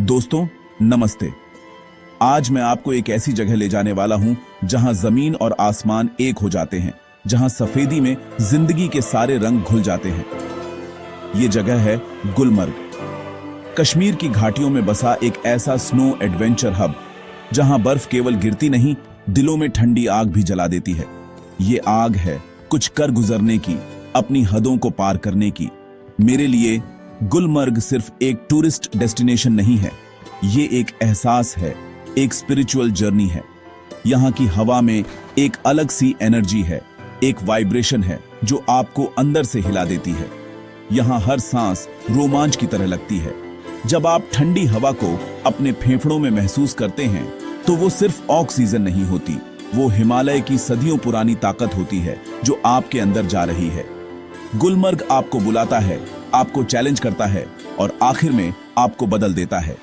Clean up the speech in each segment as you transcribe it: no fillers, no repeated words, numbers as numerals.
दोस्तों नमस्ते। आज मैं आपको एक ऐसी जगह ले जाने वाला हूं जहां जमीन और आसमान एक हो जाते हैं, जहां सफेदी में जिंदगी के सारे रंग घुल जाते हैं। ये जगह है गुलमर्ग, कश्मीर की घाटियों में बसा एक ऐसा स्नो एडवेंचर हब जहां बर्फ केवल गिरती नहीं, दिलों में ठंडी आग भी जला देती है। ये आग है कुछ कर गुजरने की, अपनी हदों को पार करने की। मेरे लिए गुलमर्ग सिर्फ एक टूरिस्ट डेस्टिनेशन नहीं है, ये एक एहसास है, एक स्पिरिचुअल जर्नी है। यहाँ की हवा में एक अलग सी एनर्जी है, एक वाइब्रेशन है जो आपको अंदर से हिला देती है। यहाँ हर सांस रोमांच की तरह लगती है। जब आप ठंडी हवा को अपने फेफड़ों में महसूस करते हैं तो वो सिर्फ ऑक्सीजन नहीं होती, वो हिमालय की सदियों पुरानी ताकत होती है जो आपके अंदर जा रही है। गुलमर्ग आपको बुलाता है, आपको चैलेंज करता है और आखिर में आपको बदल देता है।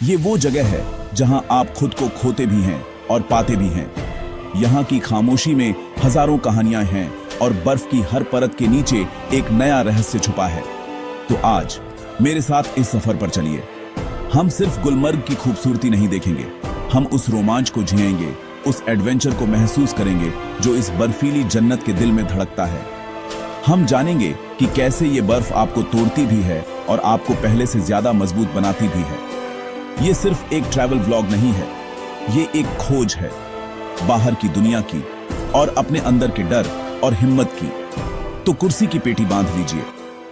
ये वो जगह है जहां आप खुद को खोते भी हैं और पाते भी हैं। यहाँ की खामोशी में हजारों कहानियां हैं और बर्फ की हर परत के नीचे एक नया रहस्य छुपा है। तो आज मेरे साथ इस सफर पर चलिए। हम सिर्फ गुलमर्ग की खूबसूरती नहीं देखेंगे, हम उस रोमांच को जिएंगे, उस एडवेंचर को महसूस करेंगे जो इस बर्फीली जन्नत के दिल में धड़कता है। हम जानेंगे कि कैसे ये बर्फ आपको तोड़ती भी है और आपको पहले से ज्यादा मजबूत बनाती भी है। ये सिर्फ एक ट्रैवल व्लॉग नहीं है, ये एक खोज है बाहर की दुनिया की और अपने अंदर के डर और हिम्मत की। तो कुर्सी की पेटी बांध लीजिए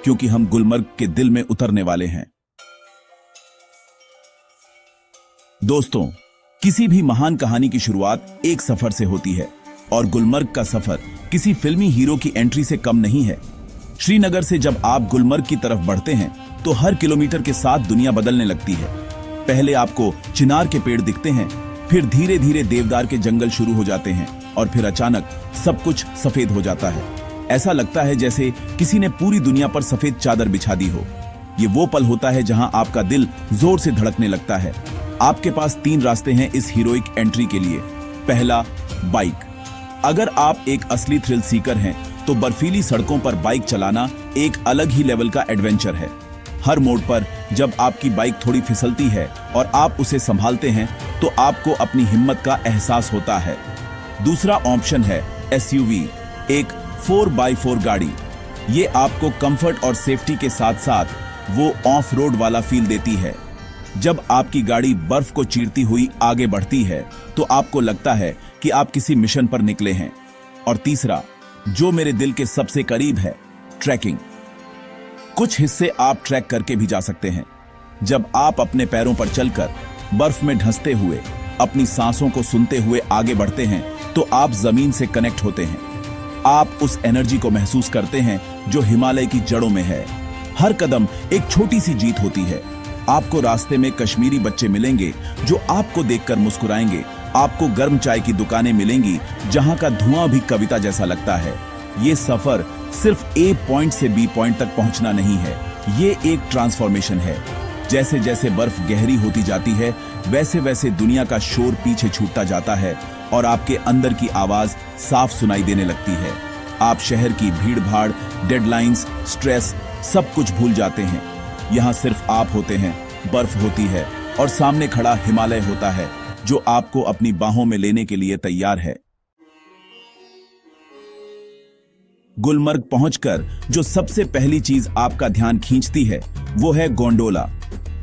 क्योंकि हम गुलमर्ग के दिल में उतरने वाले हैं। दोस्तों, किसी भी महान कहानी की शुरुआत एक सफर से होती है और गुलमर्ग का सफर किसी फिल्मी हीरो की एंट्री से कम नहीं है। श्रीनगर से जब आप गुलमर्ग की तरफ बढ़ते हैं तो हर किलोमीटर के साथ दुनिया बदलने लगती है। पहले आपको चिनार के पेड़ दिखते हैं, फिर धीरे धीरे देवदार के जंगल शुरू हो जाते हैं और फिर अचानक सब कुछ सफेद हो जाता है। ऐसा लगता है जैसे किसी ने पूरी दुनिया पर सफेद चादर बिछा दी हो। ये वो पल होता है जहां आपका दिल जोर से धड़कने लगता है। आपके पास 3 रास्ते हैं इस हीरोइक एंट्री के लिए। पहला, बाइक। अगर आप एक असली थ्रिल सीकर हैं तो बर्फीली सड़कों पर बाइक चलाना एक अलग ही लेवल का एडवेंचर है। हर मोड़ पर जब आपकी बाइक थोड़ी फिसलती है और आप उसे संभालते हैं तो आपको अपनी हिम्मत का एहसास होता है। दूसरा ऑप्शन है एसयूवी, एक 4x4 गाड़ी। ये आपको कंफर्ट और सेफ्टी के साथ साथ वो ऑफ रोड वाला फील देती है। जब आपकी गाड़ी बर्फ को चीरती हुई आगे बढ़ती है तो आपको लगता है कि आप किसी मिशन पर निकले हैं। और तीसरा, जो मेरे दिल के सबसे करीब है, ट्रैकिंग। कुछ हिस्से आप ट्रैक करके भी जा सकते हैं। जब आप अपने पैरों पर चलकर बर्फ में ढंसते हुए अपनी सांसों को सुनते हुए आगे बढ़ते हैं तो आप जमीन से कनेक्ट होते हैं। आप उस एनर्जी को महसूस करते हैं जो हिमालय की जड़ों में है। हर कदम एक छोटी सी जीत होती है। आपको रास्ते में कश्मीरी बच्चे मिलेंगे जो आपको देखकर मुस्कुराएंगे। आपको गर्म चाय की दुकानें मिलेंगी जहां का धुआं भी कविता जैसा लगता है। ये सफर सिर्फ ए पॉइंट से बी पॉइंट तक पहुंचना नहीं है, ये एक ट्रांसफॉर्मेशन है। जैसे जैसे बर्फ गहरी होती जाती है वैसे वैसे दुनिया का शोर पीछे छूटता जाता है और आपके अंदर की आवाज साफ सुनाई देने लगती है। आप शहर की भीड़ भाड़, डेडलाइंस, स्ट्रेस सब कुछ भूल जाते हैं। यहाँ सिर्फ आप होते हैं, बर्फ होती है और सामने खड़ा हिमालय होता है जो आपको अपनी बाहों में लेने के लिए तैयार है। गुलमर्ग पहुंचकर जो सबसे पहली चीज आपका ध्यान खींचती है वो है गोंडोला,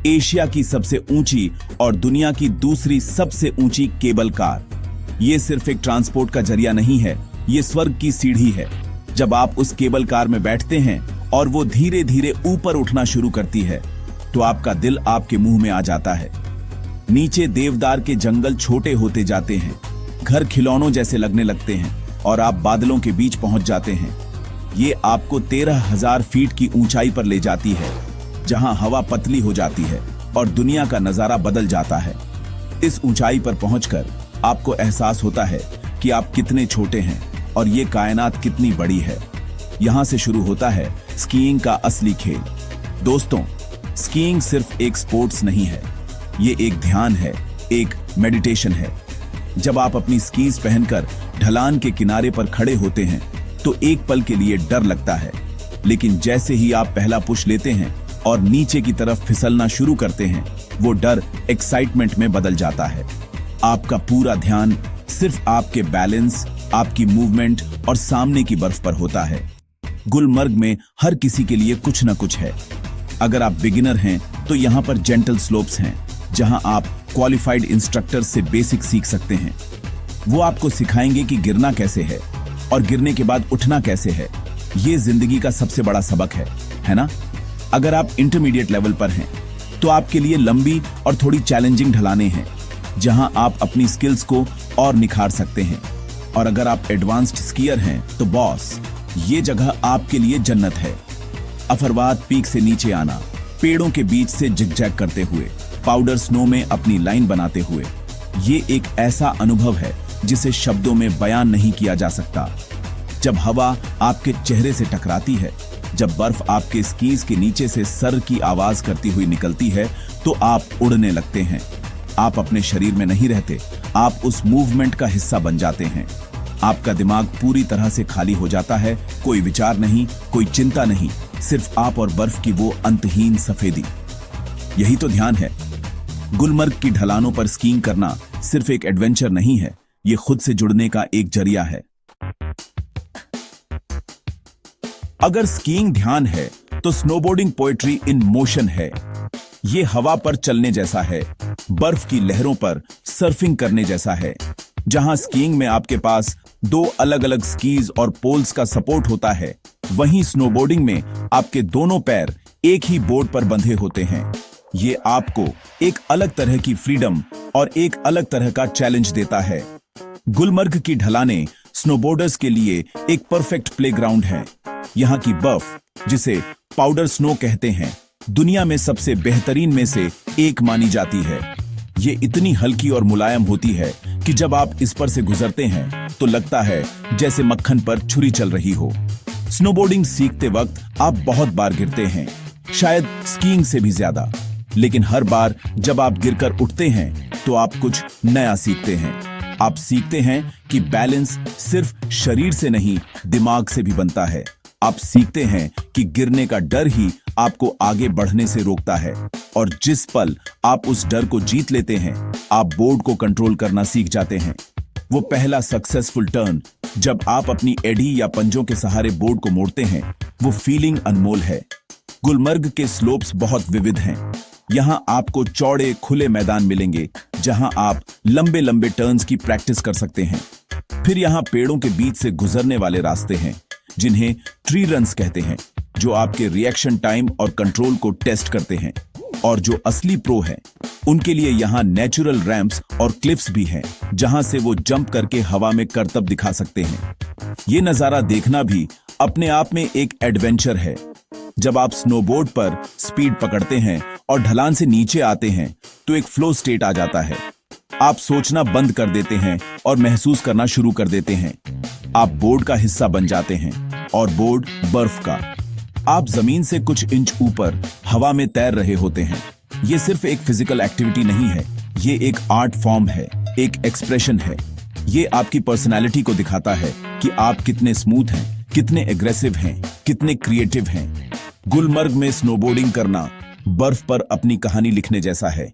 एशिया की सबसे ऊंची और दुनिया की दूसरी सबसे ऊंची केबल कार। ये सिर्फ एक ट्रांसपोर्ट का जरिया नहीं है, ये स्वर्ग की सीढ़ी है। जब आप उस केबल कार में बैठते हैं और वो धीरे धीरे ऊपर उठना शुरू करती है तो आपका दिल आपके मुंह में आ जाता है। नीचे देवदार के जंगल छोटे होते जाते हैं, घर खिलौनों जैसे लगने लगते हैं और आप बादलों के बीच पहुंच जाते हैं। ये आपको 13,000 फीट की ऊंचाई पर ले जाती है जहां हवा पतली हो जाती है और दुनिया का नजारा बदल जाता है। इस ऊंचाई पर पहुंचकर आपको एहसास होता है कि आप कितने छोटे हैं और ये कायनात कितनी बड़ी है। यहां से शुरू होता है स्कीइंग का असली खेल। दोस्तों, स्कीइंग सिर्फ एक स्पोर्ट्स नहीं है, ये एक ध्यान है, एक मेडिटेशन है। जब आप अपनी स्कीज पहनकर ढलान के किनारे पर खड़े होते हैं तो एक पल के लिए डर लगता है, लेकिन जैसे ही आप पहला पुश लेते हैं और नीचे की तरफ फिसलना शुरू करते हैं, वो डर एक्साइटमेंट में बदल जाता है। आपका पूरा ध्यान सिर्फ आपके बैलेंस, आपकी मूवमेंट और सामने की बर्फ पर होता है। गुलमर्ग में हर किसी के लिए कुछ ना कुछ है। अगर आप बिगिनर हैं तो यहाँ पर जेंटल स्लोप्स हैं, जहां आप क्वालिफाइड इंस्ट्रक्टर से बेसिक सीख सकते हैं। वो आपको सिखाएंगे कि गिरना कैसे है और गिरने के बाद उठना कैसे है। ये जिंदगी का सबसे बड़ा सबक है ना? अगर आप इंटरमीडिएट लेवल पर हैं तो आपके लिए लंबी और थोड़ी चैलेंजिंग ढलानें हैं, जहां आप अपनी स्किल्स को और निखार सकते हैं। और अगर आप एडवांस्ड स्कीयर हैं तो बॉस, ये जगह आपके लिए जन्नत है। अफरवाद पीक से नीचे आना, पेड़ों के बीच से जिगजैग करते हुए, पाउडर स्नो में अपनी लाइन बनाते हुए, ये एक ऐसा अनुभव है जिसे शब्दों में बयान नहीं किया जा सकता। जब हवा आपके चेहरे से टकराती है, जब बर्फ आपके स्कीज के नीचे से सर की आवाज करती हुई निकलती है, तो आप उड़ने लगते हैं। आप अपने शरीर में नहीं रहते, आप उस मूवमेंट का हिस्सा बन जाते हैं। आपका दिमाग पूरी तरह से खाली हो जाता है, कोई विचार नहीं, कोई चिंता नहीं, सिर्फ आप और बर्फ की वो अंतहीन सफेदी। यही तो ध्यान है। गुलमर्ग की ढलानों पर स्कीइंग करना सिर्फ एक एडवेंचर नहीं है, ये खुद से जुड़ने का एक जरिया है। अगर स्कीइंग ध्यान है तो स्नोबोर्डिंग पोएट्री इन मोशन है। ये हवा पर चलने जैसा है, बर्फ की लहरों पर सर्फिंग करने जैसा है। जहां स्कीइंग में आपके पास दो अलग अलग स्कीज और पोल्स का सपोर्ट होता है, वहीं स्नोबोर्डिंग में आपके दोनों पैर एक ही बोर्ड पर बंधे होते हैं। ये आपको एक अलग तरह की फ्रीडम और एक अलग तरह का चैलेंज देता है। गुलमर्ग की ढलानें स्नोबोर्डर्स के लिए एक परफेक्ट प्लेग्राउंड है। यहाँ की बर्फ, जिसे पाउडर स्नो कहते हैं, दुनिया में सबसे बेहतरीन में से एक मानी जाती है। ये इतनी हल्की और मुलायम होती है कि जब आप इस पर से गुजरते हैं तो लगता है जैसे मक्खन पर छुरी चल रही हो। स्नोबोर्डिंग सीखते वक्त आप बहुत बार गिरते हैं, शायद स्कीइंग से भी ज्यादा, लेकिन हर बार जब आप गिरकर उठते हैं तो आप कुछ नया सीखते हैं। आप सीखते हैं कि बैलेंस सिर्फ शरीर से नहीं, दिमाग से भी बनता है। आप सीखते हैं कि गिरने का डर ही आपको आगे बढ़ने से रोकता है, और जिस पल आप उस डर को जीत लेते हैं, आप बोर्ड को कंट्रोल करना सीख जाते हैं। वो पहला सक्सेसफुल टर्न, जब आप अपनी एडी या पंजों के सहारे बोर्ड को मोड़ते हैं, वो फीलिंग अनमोल है। गुलमर्ग के स्लोप्स बहुत विविध हैं। यहाँ आपको चौड़े खुले मैदान मिलेंगे, जहां आप लंबे लंबे टर्न्स की प्रैक्टिस कर सकते हैं। फिर यहाँ पेड़ों के बीच से गुजरने वाले रास्ते हैं, जिन्हें ट्री रन्स कहते हैं, जो आपके रिएक्शन टाइम और कंट्रोल को टेस्ट करते हैं। और जो असली प्रो हैं, उनके लिए यहाँ नेचुरल रैंप्स और क्लिफ्स भी हैं, जहां से वो जंप करके हवा में करतब दिखा सकते हैं। ये नजारा देखना भी अपने आप में एक एडवेंचर है। जब आप स्नोबोर्ड पर स्पीड पकड़ते हैं और ढलान से नीचे आते हैं, तो एक फ्लो स्टेट आ जाता है। आप सोचना बंद कर देते हैं और महसूस करना शुरू कर देते हैं। आप बोर्ड का हिस्सा बन जाते हैं, और बोर्ड बर्फ का। आप जमीन से कुछ इंच ऊपर हवा में तैर रहे होते हैं। ये सिर्फ एक फिजिकल एक्टिविटी नहीं है, ये एक आर्ट फॉर्म है, एक एक्सप्रेशन है। ये आपकी पर्सनालिटी को दिखाता है कि आप कितने स्मूथ हैं, कितने एग्रेसिव हैं, कितने क्रिएटिव हैं। गुलमर्ग में स्नोबोर्डिंग करना बर्फ पर अपनी कहानी लिखने जैसा है।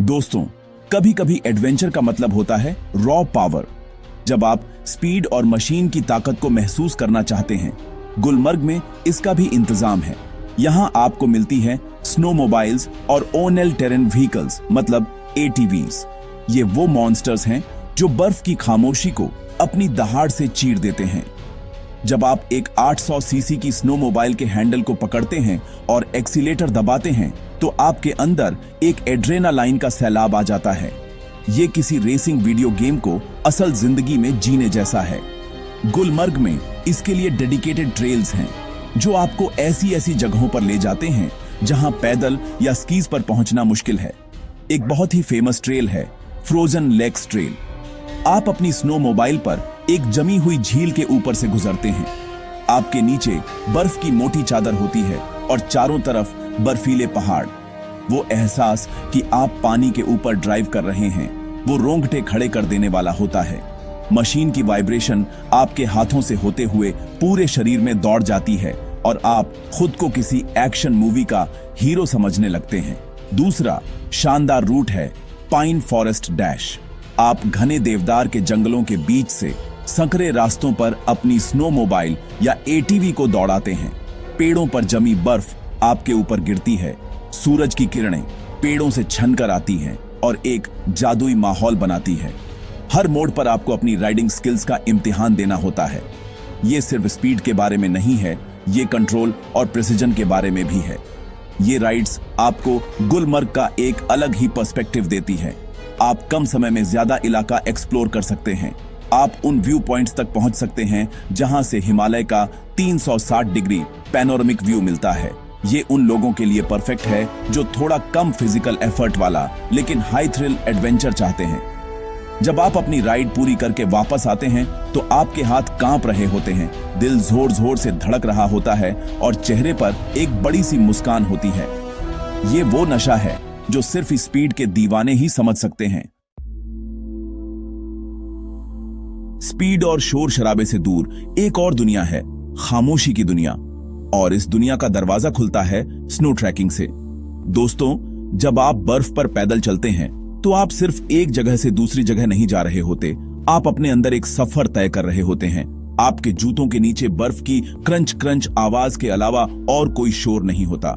दोस्तों, कभी कभी एडवेंचर का मतलब होता है रॉ पावर। जब आप स्पीड और मशीन की ताकत को महसूस करना चाहते हैं, गुलमर्ग में इसका भी इंतजाम है। यहां आपको मिलती है स्नो मोबाइल्स और ओनेल टेरेन व्हीकल्स, मतलब एटीवीज। ये वो मॉन्स्टर्स हैं जो बर्फ की खामोशी को अपनी दहाड़ से चीर देते हैं। जब आप एक 800 सीसी की स्नो मोबाइल के हैंडल को पकड़ते हैं और एक्सीलेटर दबाते हैं, तो आपके अंदर एक एड्रेनालाइन का सैलाब आ जाता है। ये किसी रेसिंग वीडियो गेम को असल जिंदगी में जीने जैसा है। गुलमर्ग में इसके लिए डेडिकेटेड ट्रेल्स हैं, जो आपको ऐसी ऐसी जगहों पर ले जाते हैं जहां पैदल या स्कीज पर पहुंचना मुश्किल है। एक बहुत ही फेमस ट्रेल है फ्रोजन लेक्स ट्रेल। आप अपनी स्नो मोबाइल पर एक जमी हुई झील के ऊपर से गुजरते हैं। आपके नीचे बर्फ की मोटी चादर होती है और चारों तरफ बर्फीले पहाड़। वो एहसास कि आप पानी के ऊपर ड्राइव कर रहे हैं, वो रोंगटे खड़े कर देने वाला होता है। मशीन की वाइब्रेशन आपके हाथों से होते हुए पूरे शरीर में दौड़ जाती है, और आप खुद को किसी एक्शन मूवी का हीरो समझने लगते हैं। दूसरा शानदार रूट है पाइन फॉरेस्ट डैश। आप घने देवदार के जंगलों के बीच से संकरे रास्तों पर अपनी स्नोमोबाइल या एटीवी को दौड़ाते हैं। पेड़ों पर जमी बर्फ आपके ऊपर गिरती है, सूरज की किरणें पेड़ों से छनकर आती हैं और एक जादुई माहौल बनाती है। हर मोड़ पर आपको अपनी राइडिंग स्किल्स का इम्तिहान देना होता है। ये सिर्फ स्पीड के बारे में नहीं है, ये कंट्रोल और प्रिसिजन के बारे में भी है। ये राइड्स आपको गुलमर्ग का एक अलग ही पर्सपेक्टिव देती है। आप कम समय में ज्यादा इलाका एक्सप्लोर कर सकते हैं। आप उन व्यू पॉइंट्स तक पहुंच सकते हैं जहां से हिमालय का 360 डिग्री पैनोरामिक व्यू मिलता है। ये उन लोगों के लिए परफेक्ट है जो थोड़ा कम फिजिकल एफर्ट वाला लेकिन हाई थ्रिल एडवेंचर चाहते हैं। जब आप अपनी राइड पूरी करके वापस आते हैं तो आपके हाथ कांप रहे होते हैं, दिल जोर जोर से धड़क रहा होता है और चेहरे पर एक बड़ी सी मुस्कान होती है। ये वो नशा है जो सिर्फ स्पीड के दीवाने ही समझ सकते हैं। स्पीड और शोर शराबे से दूर एक और दुनिया है, खामोशी की दुनिया। और इस दुनिया का दरवाजा खुलता है स्नो ट्रैकिंग से। दोस्तों, जब आप बर्फ पर पैदल चलते हैं तो आप सिर्फ एक जगह से दूसरी जगह नहीं जा रहे होते, आप अपने अंदर एक सफर तय कर रहे होते हैं। आपके जूतों के नीचे बर्फ की क्रंच क्रंच आवाज के अलावा और कोई शोर नहीं होता।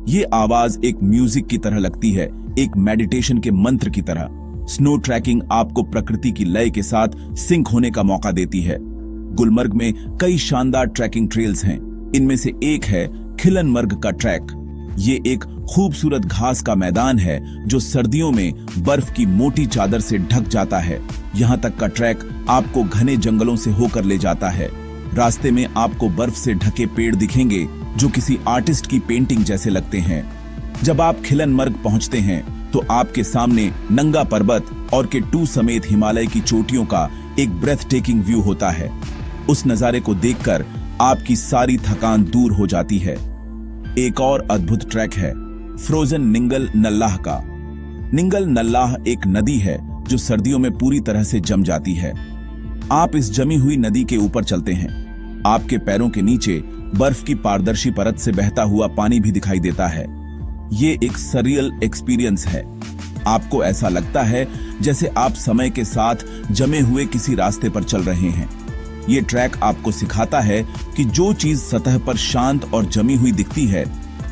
ये आवाज एक म्यूजिक की तरह लगती है, एक मेडिटेशन के मंत्र की तरह। स्नो ट्रैकिंग आपको प्रकृति की लय के साथ सिंक होने का मौका देती है। गुलमर्ग में कई शानदार ट्रैकिंग ट्रेल्स हैं। इनमें से एक है खिलनमर्ग का ट्रैक। ये एक खूबसूरत घास का मैदान है जो सर्दियों में बर्फ की मोटी चादर से ढक जाता है। यहाँ तक का ट्रैक आपको घने जंगलों से होकर ले जाता है। रास्ते में आपको बर्फ से ढके पेड़ दिखेंगे जो किसी आर्टिस्ट की पेंटिंग जैसे लगते हैं। जब आप खिलनमर्ग पहुंचते हैं तो आपके सामने नंगा पर्वत और केटू समेत हिमालय की चोटियों का एक ब्रेथ टेकिंग व्यू होता है। उस नजारे को देखकर आपकी सारी थकान दूर हो जाती है। एक और अद्भुत ट्रैक है फ्रोजन निंगल नल्लाह का। निंगल नल्लाह एक नदी है जो सर्दियों में पूरी तरह से जम जाती है। आप इस जमी हुई नदी के ऊपर चलते हैं। आपके पैरों के नीचे बर्फ की पारदर्शी परत से बहता हुआ पानी भी दिखाई देता है। ये एक सरियल एक्सपीरियंस है। आपको ऐसा लगता है जैसे आप समय के साथ जमे हुए किसी रास्ते पर चल रहे हैं। ये ट्रैक आपको सिखाता है कि जो चीज सतह पर शांत और जमी हुई दिखती है,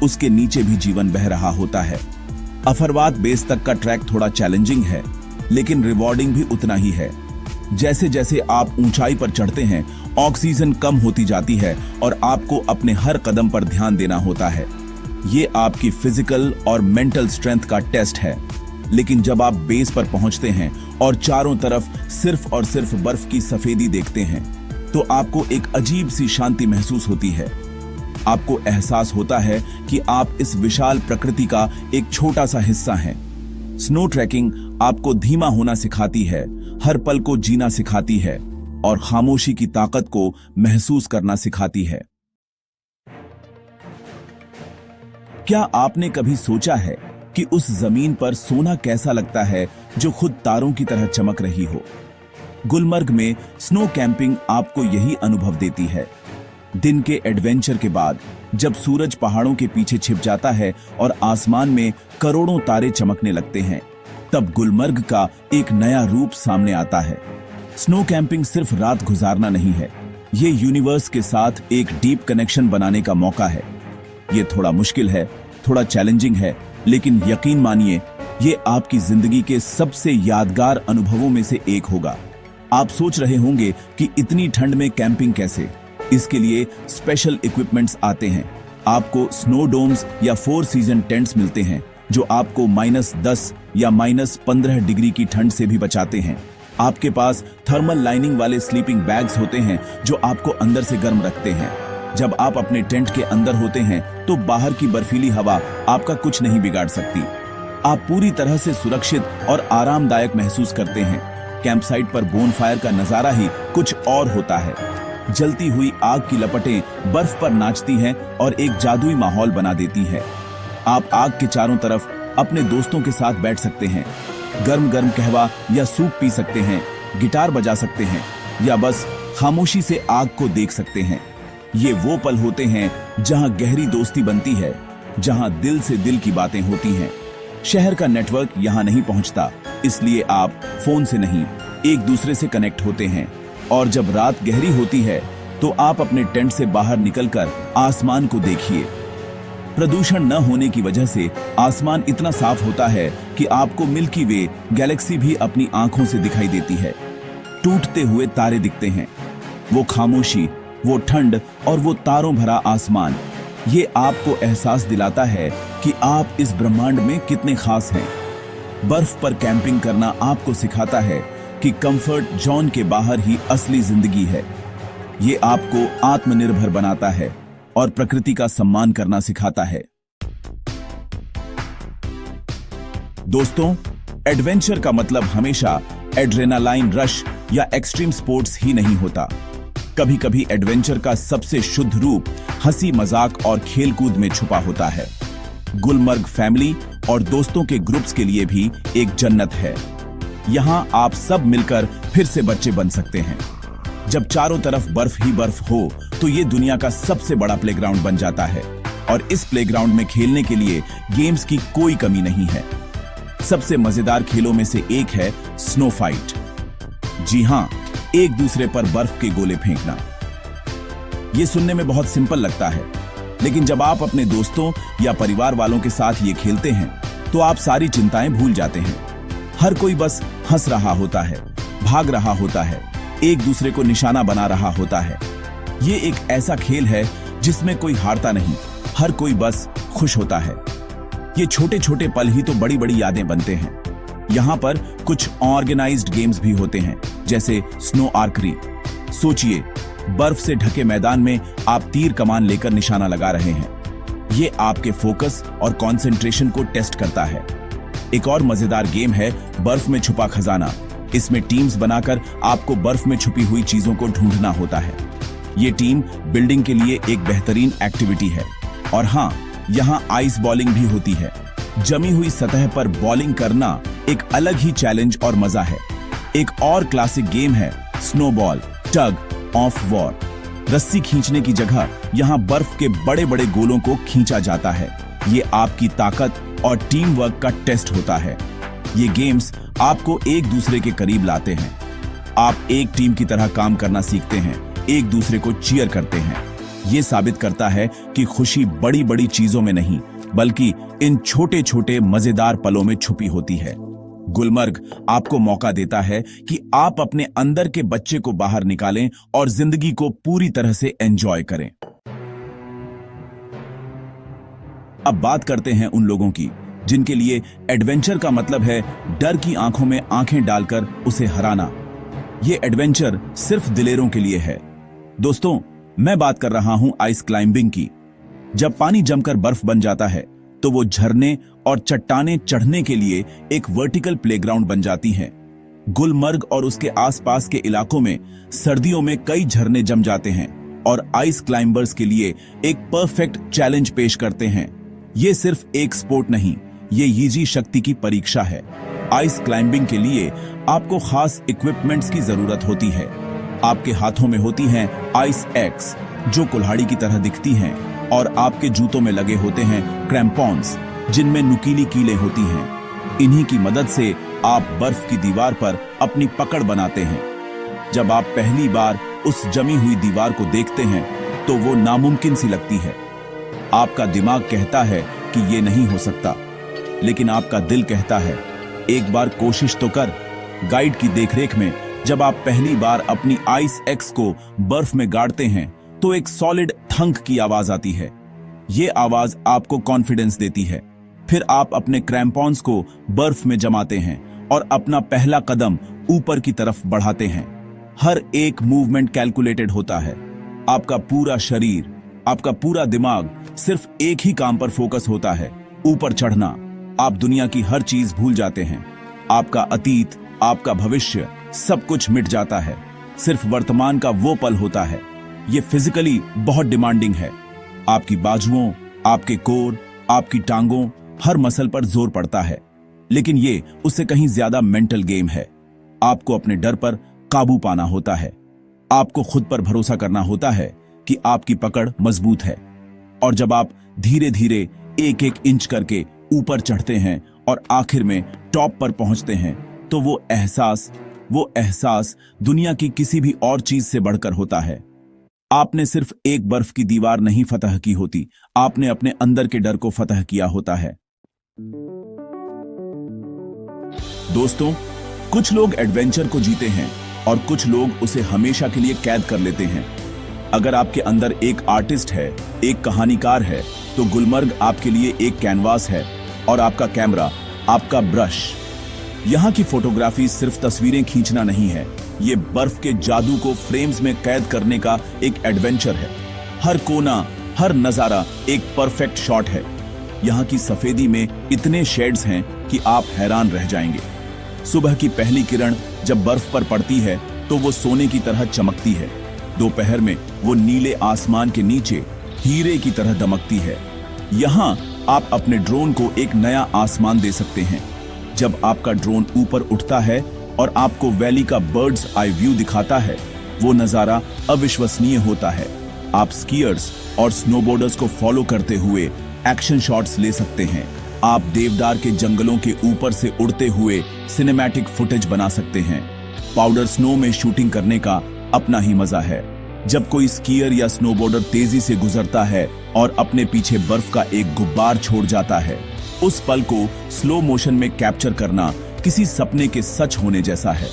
उसके नीचे भी जीवन बह रहा होता है। अफरवात बेस तक का ट्रैक थोड़ा चैलेंजिंग है, लेकिन रिवॉर्डिंग भी उतना ही है। जैसे जैसे आप ऊंचाई पर चढ़ते हैं, ऑक्सीजन कम होती जाती है और आपको अपने हर कदम पर ध्यान देना होता है। ये आपकी फिजिकल और मेंटल स्ट्रेंथ का टेस्ट है। लेकिन जब आप बेस पर पहुंचते हैं और चारों तरफ सिर्फ और सिर्फ बर्फ की सफेदी देखते हैं, तो आपको एक अजीब सी शांति महसूस होती है। आपको एहसास होता है कि आप इस विशाल प्रकृति का एक छोटा सा हिस्सा हैं। स्नो ट्रैकिंग आपको धीमा होना सिखाती है, हर पल को जीना सिखाती है और खामोशी की ताकत को महसूस करना सिखाती है। क्या आपने कभी सोचा है कि उस जमीन पर सोना कैसा लगता है जो खुद तारों की तरह चमक रही हो? गुलमर्ग में स्नो कैंपिंग आपको यही अनुभव देती है। दिन के एडवेंचर के बाद जब सूरज पहाड़ों के पीछे छिप जाता है और आसमान में करोड़ों तारे चमकने लगते हैं, तब गुलमर्ग का एक नया रूप सामने आता है। स्नो कैंपिंग सिर्फ रात गुजारना नहीं है, ये यूनिवर्स के साथ एक डीप कनेक्शन बनाने का मौका है। ये थोड़ा मुश्किल है, थोड़ा चैलेंजिंग है, लेकिन यकीन मानिए ये आपकी जिंदगी के सबसे यादगार अनुभवों में से एक होगा। आप सोच रहे होंगे कि इतनी ठंड में कैंपिंग कैसे? इसके लिए स्पेशल इक्विपमेंट्स आते हैं। आपको स्नो डोम्स या 4 सीजन टेंट्स मिलते हैं जो आपको -10 या -15 डिग्री की ठंड से भी बचाते हैं। आपके पास थर्मल लाइनिंग वाले स्लीपिंग बैग्स होते हैं जो आपको अंदर से गर्म रखते हैं। जब आप अपने टेंट के अंदर होते हैं तो बाहर की बर्फीली हवा आपका कुछ नहीं बिगाड़ सकती। आप पूरी तरह से सुरक्षित और आरामदायक महसूस करते हैं। कैंपसाइट पर बोनफायर का नजारा ही कुछ और होता है। जलती हुई आग की लपटें बर्फ पर नाचती हैं और एक जादुई माहौल बना देती है। आप आग के चारों तरफ अपने दोस्तों के साथ बैठ सकते हैं, गर्म गर्म कहवा या सूप पी सकते हैं, गिटार बजा सकते हैं या बस खामोशी से आग को देख सकते हैं। ये वो पल होते हैं जहां गहरी दोस्ती बनती है, जहां दिल से दिल की बातें होती हैं। शहर का नेटवर्क यहां नहीं पहुंचता, इसलिए आप फोन से नहीं, एक दूसरे से कनेक्ट होते हैं। और जब रात गहरी होती है तो आप अपने टेंट से बाहर निकलकर आसमान को देखिए। प्रदूषण न होने की वजह से आसमान इतना साफ होता है कि आपको मिल्की वे गैलेक्सी भी अपनी आंखों से दिखाई देती है। टूटते हुए तारे दिखते हैं। वो खामोशी, वो ठंड और वो तारों भरा आसमान, ये आपको एहसास दिलाता है कि आप इस ब्रह्मांड में कितने खास हैं। बर्फ पर कैंपिंग करना आपको सिखाता है कि कंफर्ट जोन के बाहर ही असली जिंदगी है। ये आपको आत्मनिर्भर बनाता है और प्रकृति का सम्मान करना सिखाता है। दोस्तों, एडवेंचर का मतलब हमेशा एड्रेनालाइन रश या एक्सट्रीम स्पोर्ट्स ही नहीं होता। कभी कभी एडवेंचर का सबसे शुद्ध रूप हंसी मजाक और खेलकूद में छुपा होता है। गुलमर्ग फैमिली और दोस्तों के ग्रुप्स के लिए भी एक जन्नत है। यहाँ आप सब मिलकर फिर से बच्चे बन सकते हैं। जब चारों तरफ बर्फ ही बर्फ हो तो ये दुनिया का सबसे बड़ा प्लेग्राउंड बन जाता है और इस प्लेग्राउंड में खेलने के लिए गेम्स की कोई कमी नहीं है। सबसे मजेदार खेलों में से एक है स्नो फाइट। जी हाँ, एक दूसरे पर बर्फ के गोले फेंकना। ये सुनने में बहुत सिंपल लगता है, लेकिन जब आप अपने दोस्तों या परिवार वालों के साथ ये खेलते हैं तो आप सारी चिंताएं भूल जाते हैं। हर कोई बस हंस रहा होता है, भाग रहा होता है, एक दूसरे को निशाना बना रहा होता है। ये एक ऐसा खेल है जिसमें कोई हारता नहीं, हर कोई बस खुश होता है। ये छोटे छोटे पल ही तो बड़ी बड़ी यादें बनते हैं। यहाँ पर कुछ ऑर्गेनाइज्ड गेम्स भी होते हैं, जैसे स्नो आर्करी। सोचिए, बर्फ से ढके मैदान में आप तीर कमान लेकर निशाना लगा रहे हैं। ये आपके फोकस और कंसंट्रेशन को टेस्ट करता है। एक और मजेदार गेम है बर्फ में छुपा खजाना। इसमें टीम्स बनाकर आपको बर्फ में छुपी हुई चीजों को ढूंढना होता है। ये टीम बिल्डिंग के लिए एक बेहतरीन एक्टिविटी है। और हाँ, यहाँ आइस बॉलिंग भी होती है। जमी हुई सतह पर बॉलिंग करना एक अलग ही चैलेंज और मजा है। एक और क्लासिक गेम है स्नोबॉल टग ऑफ वॉर। रस्सी खींचने की जगह यहाँ बर्फ के बड़े बड़े गोलों को खींचा जाता है। ये आपकी ताकत और टीम वर्क का टेस्ट होता है। ये गेम्स आपको एक दूसरे के करीब लाते हैं। आप एक टीम की तरह काम करना सीखते हैं, एक दूसरे को चीयर करते हैं। ये साबित करता है कि खुशी बड़ी बड़ी चीजों में नहीं, बल्कि इन छोटे छोटे मजेदार पलों में छुपी होती है। गुलमर्ग आपको मौका देता है कि आप अपने अंदर के बच्चे को बाहर निकालें और जिंदगी को पूरी तरह से एंजॉय करें। अब बात करते हैं उन लोगों की जिनके लिए एडवेंचर का मतलब है डर की आंखों में आंखें डालकर उसे हराना। ये एडवेंचर सिर्फ दिलेरों के लिए है। दोस्तों, मैं बात कर रहा हूं आइस क्लाइंबिंग की। जब पानी जमकर बर्फ बन जाता है तो वो झरने और चट्टानें चढ़ने के लिए एक वर्टिकल प्लेग्राउंड बन जाती हैं। गुलमर्ग और उसके आसपास के इलाकों में सर्दियों में कई झरने जम जाते हैं और आइस क्लाइंबर्स के लिए एक परफेक्ट चैलेंज पेश करते हैं। ये सिर्फ एक स्पोर्ट नहीं, ये यीजी शक्ति की परीक्षा है। आइस क्लाइंबिंग के लिए आपको खास इक्विपमेंट्स की जरूरत होती है। आपके हाथों में होती हैं आइस एक्स, जो कुल्हाड़ी की तरह दिखती हैं, और आपके जूतों में लगे होते हैं क्रैम्पॉन्स, जिनमें नुकीली कीलें होती हैं। इन्हीं की मदद से आप बर्फ की दीवार पर अपनी पकड़ बनाते हैं। जब आप पहली बार उस जमी हुई दीवार को देखते हैं तो वो नामुमकिन सी लगती है। आपका दिमाग कहता है कि ये नहीं हो सकता, लेकिन आपका दिल कहता है एक बार कोशिश तो कर। गाइड की देखरेख में जब आप पहली बार अपनी आइस एक्स को बर्फ में गाड़ते हैं तो एक सॉलिड थंक की आवाज आती है। ये आवाज आपको कॉन्फिडेंस देती है। फिर आप अपने क्रैम्पॉन्स को बर्फ में जमाते हैं और अपना पहला कदम ऊपर की तरफ बढ़ाते हैं। हर एक मूवमेंट कैलकुलेटेड होता है। आपका पूरा शरीर, आपका पूरा दिमाग सिर्फ एक ही काम पर फोकस होता है, ऊपर चढ़ना। आप दुनिया की हर चीज भूल जाते हैं। आपका अतीत, आपका भविष्य, सब कुछ मिट जाता है। सिर्फ वर्तमान का वो पल होता है। ये फिजिकली बहुत डिमांडिंग है। आपकी बाजुओं, आपके कोर, आपकी टांगों, हर मसल पर जोर पड़ता है। लेकिन ये उससे कहीं ज्यादा मेंटल गेम है। आपको अपने डर पर काबू पाना होता है। आपको खुद पर भरोसा करना होता है कि आपकी पकड़ मजबूत है। और जब आप धीरे धीरे एक एक इंच करके ऊपर चढ़ते हैं और आखिर में टॉप पर पहुंचते हैं, तो वो एहसास दुनिया की किसी भी और चीज से बढ़कर होता है। आपने सिर्फ एक बर्फ की दीवार नहीं फतह की होती, आपने अपने अंदर के डर को फतह किया होता है। दोस्तों, कुछ लोग एडवेंचर को जीते हैं और कुछ लोग उसे हमेशा के लिए कैद कर लेते हैं। अगर आपके अंदर एक आर्टिस्ट है, एक कहानीकार है, तो गुलमर्ग आपके लिए एक कैनवास है और आपका कैमरा आपका ब्रश। यहाँ की फोटोग्राफी सिर्फ तस्वीरें खींचना नहीं है, ये बर्फ के जादू को फ्रेम्स में कैद करने का एक एडवेंचर है। हर कोना, हर नजारा एक परफेक्ट शॉट है। यहाँ की सफेदी में इतने शेड्स हैं कि आप हैरान रह जाएंगे। सुबह की पहली किरण जब बर्फ पर पड़ती है तो वो सोने की तरह चमकती है। दोपहर में वो नीले आसमान के नीचे हीरे की तरह दमकती है। यहाँ आप अपने ड्रोन को एक नया आसमान दे सकते हैं। जब आपका ड्रोन ऊपर उठता है और आपको वैली का बर्ड्स आई व्यू दिखाता है, वो नजारा अविश्वसनीय होता है। आप स्कीयर्स और स्नोबोर्डर्स को फॉलो करते हुए एक्शन शॉट्स ले सकते हैं। आप देवदार के जंगलों के ऊपर से उड़ते हुए सिनेमैटिक फुटेज बना सकते हैं। पाउडर स्नो में शूटिंग करने का अपना ही मजा है। जब कोई स्कीयर या स्नोबोर्डर तेजी से गुजरता है और अपने पीछे बर्फ का एक गुब्बार छोड़ जाता है, उस पल को स्लो मोशन में कैप्चर करना किसी सपने के सच होने जैसा है।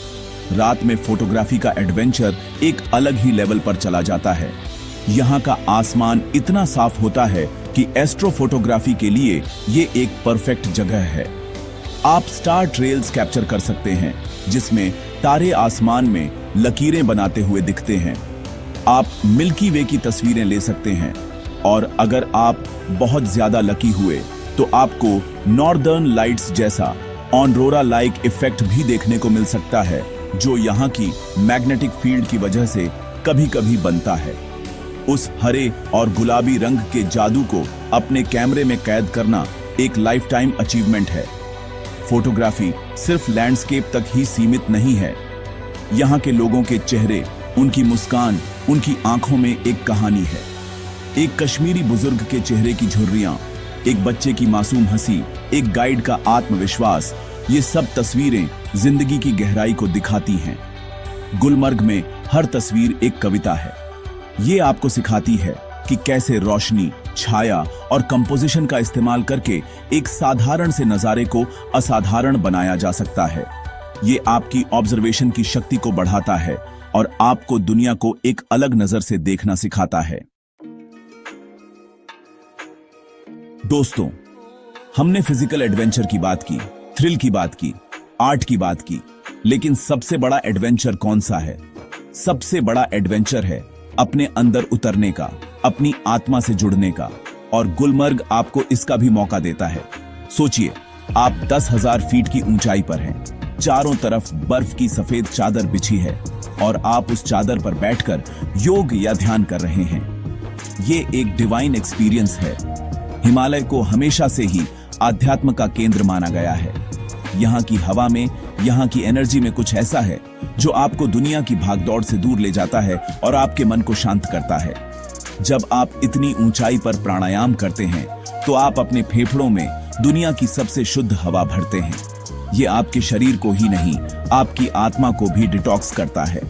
रात में फोटोग्राफी का एडवेंचर एक अलग ही लेवल पर चला जाता है। यहाँ का आसमान इतना साफ होता है कि एस्ट्रोफोटोग्राफी के लिए ये एक परफेक्ट जगह है। आप स्टार ट्रेल्स कैप्चर कर सकते हैं, जिसमें तारे आसमान में लकीरें बनाते हुए दिखते हैं। आप मिल्की वे की तस्वीरें ले सकते हैं और अगर आप बहुत ज्यादा लकी हुए तो आपको नॉर्दर्न लाइट्स जैसा ऑनरोरा लाइक इफेक्ट भी देखने को मिल सकता है, जो यहाँ की मैग्नेटिक फील्ड की वजह से कभी-कभी बनता है। उस हरे और गुलाबी रंग के जादू को अपने कैमरे में कैद करना एक लाइफ टाइम अचीवमेंट है। फोटोग्राफी सिर्फ लैंडस्केप तक ही सीमित नहीं है। यहाँ के लोगों के चेहरे, उनकी मुस्कान, उनकी आंखों में एक कहानी है। एक कश्मीरी बुजुर्ग के चेहरे की झुर्रियां, एक बच्चे की मासूम हंसी, एक गाइड का आत्मविश्वास, ये सब तस्वीरें जिंदगी की गहराई को दिखाती हैं। गुलमर्ग में हर तस्वीर एक कविता है। ये आपको सिखाती है कि कैसे रोशनी, छाया और कंपोजिशन का इस्तेमाल करके एक साधारण से नजारे को असाधारण बनाया जा सकता है। ये आपकी ऑब्जर्वेशन की शक्ति को बढ़ाता है और आपको दुनिया को एक अलग नजर से देखना सिखाता है। दोस्तों, हमने फिजिकल एडवेंचर की बात की, थ्रिल की बात की, आर्ट की बात की, लेकिन सबसे बड़ा एडवेंचर कौन सा है? सबसे बड़ा एडवेंचर है अपने अंदर उतरने का, अपनी आत्मा से जुड़ने का, और गुलमर्ग आपको इसका भी मौका देता है। सोचिए, आप 10,000 फीट की ऊंचाई पर हैं, चारों तरफ बर्फ की सफेद चादर बिछी है और आप उस चादर पर बैठकर योग या ध्यान कर रहे हैं। ये एक डिवाइन एक्सपीरियंस है। हिमालय को हमेशा से ही आध्यात्म का केंद्र माना गया है। यहाँ की हवा में, यहाँ की एनर्जी में कुछ ऐसा है जो आपको दुनिया की भागदौड़ से दूर ले जाता है और आपके मन को शांत करता है। जब आप इतनी ऊंचाई पर प्राणायाम करते हैं तो आप अपने फेफड़ों में दुनिया की सबसे शुद्ध हवा भरते हैं। ये आपके शरीर को ही नहीं, आपकी आत्मा को भी डिटॉक्स करता है।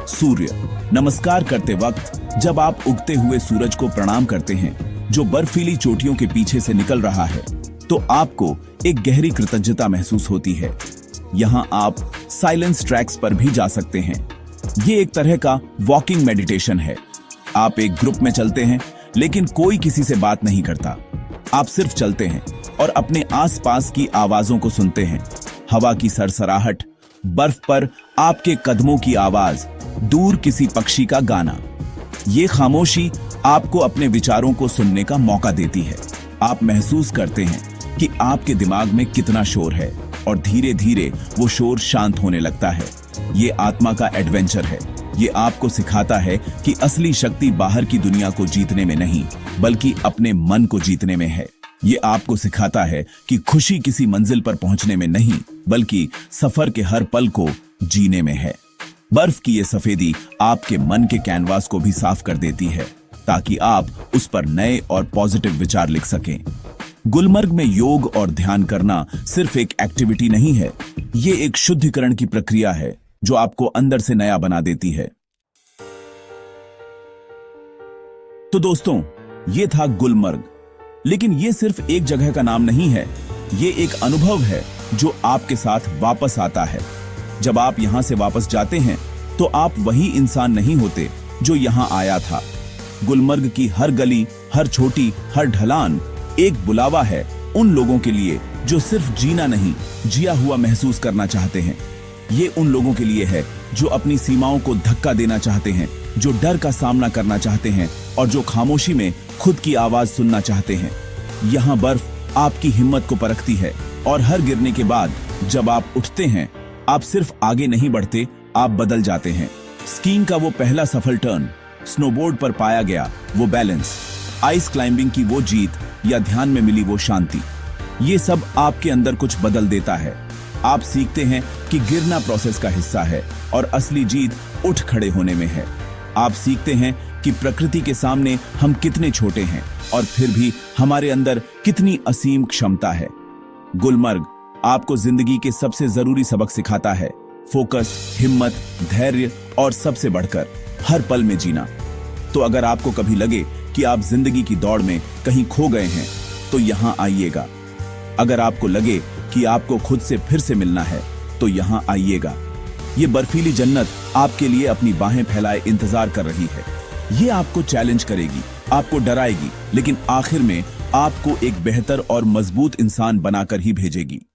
सूर्य नमस्कार करते वक्त जब आप उगते हुए सूरज को प्रणाम करते हैं, जो बर्फीली चोटियों के पीछे से निकल रहा है, तो आपको एक गहरी कृतज्ञता महसूस होती है। यहाँ आप साइलेंस ट्रैक्स पर भी जा सकते हैं। ये एक तरह का वॉकिंग मेडिटेशन है। आप एक ग्रुप में चलते हैं, लेकिन कोई किसी से बात नहीं करता। आप सिर्फ चलते हैं और अपने आसपास की आवाजों को सुनते हैं। हवा की सरसराहट, बर्फ पर आपके कदमों की आवाज, दूर किसी पक्षी का गाना। ये खामोशी आपको अपने विचारों को सुनने का मौका देती है। आप महसूस करते हैं कि आपके दिमाग में कितना शोर है और धीरे धीरे वो शोर शांत होने लगता है। ये आत्मा का एडवेंचर है। ये आपको सिखाता है कि असली शक्ति बाहर की दुनिया को जीतने में नहीं, बल्कि अपने मन को जीतने में है। ये आपको सिखाता है कि खुशी किसी मंजिल पर पहुंचने में नहीं, बल्कि सफर के हर पल को जीने में है। बर्फ की ये सफेदी आपके मन के कैनवास को भी साफ कर देती है, ताकि आप उस पर नए और पॉजिटिव विचार लिख सकें। गुलमर्ग में योग और ध्यान करना सिर्फ एक एक्टिविटी नहीं है, ये एक शुद्धिकरण की प्रक्रिया है जो आपको अंदर से नया बना देती है। तो दोस्तों, ये था गुलमर्ग, लेकिन ये सिर्फ एक जगह का नाम नहीं है, ये एक अनुभव है जो आपके साथ वापस आता है। जब आप यहां से वापस जाते हैं तो आप वही इंसान नहीं होते जो यहां आया था। गुलमर्ग की हर गली, हर छोटी, हर ढलान एक बुलावा है उन लोगों के लिए जो सिर्फ जीना नहीं, जिया हुआ महसूस करना चाहते हैं। ये उन लोगों के लिए है जो अपनी सीमाओं को धक्का देना चाहते हैं, जो डर का सामना करना चाहते हैं और जो खामोशी में खुद की आवाज सुनना चाहते हैं। यहाँ बर्फ आपकी हिम्मत को परखती है और हर गिरने के बाद जब आप उठते हैं, आप सिर्फ आगे नहीं बढ़ते, आप बदल जाते हैं। स्कीइंग का वो पहला सफल टर्न, स्नोबोर्ड पर पाया गया वो बैलेंस, आइस क्लाइंबिंग की वो जीत या ध्यान में मिली वो शांति, ये सब आपके अंदर कुछ बदल देता है। आप सीखते हैं कि गिरना प्रोसेस का हिस्सा है और असली जीत उठ खड़े होने में है। आप सीखते हैं कि प्रकृति के सामने हम कितने छोटे हैं और फिर भी हमारे अंदर कितनी असीम क्षमता है। गुलमर्ग आपको जिंदगी के सबसे जरूरी सबक सिखाता है, फोकस, हिम्मत, धैर्य और सबसे बढ़कर हर पल में जीना। तो अगर आपको कभी लगे कि आप जिंदगी की दौड़ में कहीं खो गए हैं, तो यहां आइएगा। अगर आपको लगे कि आपको खुद से फिर से मिलना है, तो यहां आइएगा। ये बर्फीली जन्नत आपके लिए अपनी बाहें फैलाए इंतजार कर रही है। ये आपको चैलेंज करेगी, आपको डराएगी, लेकिन आखिर में आपको एक बेहतर और मजबूत इंसान बनाकर ही भेजेगी।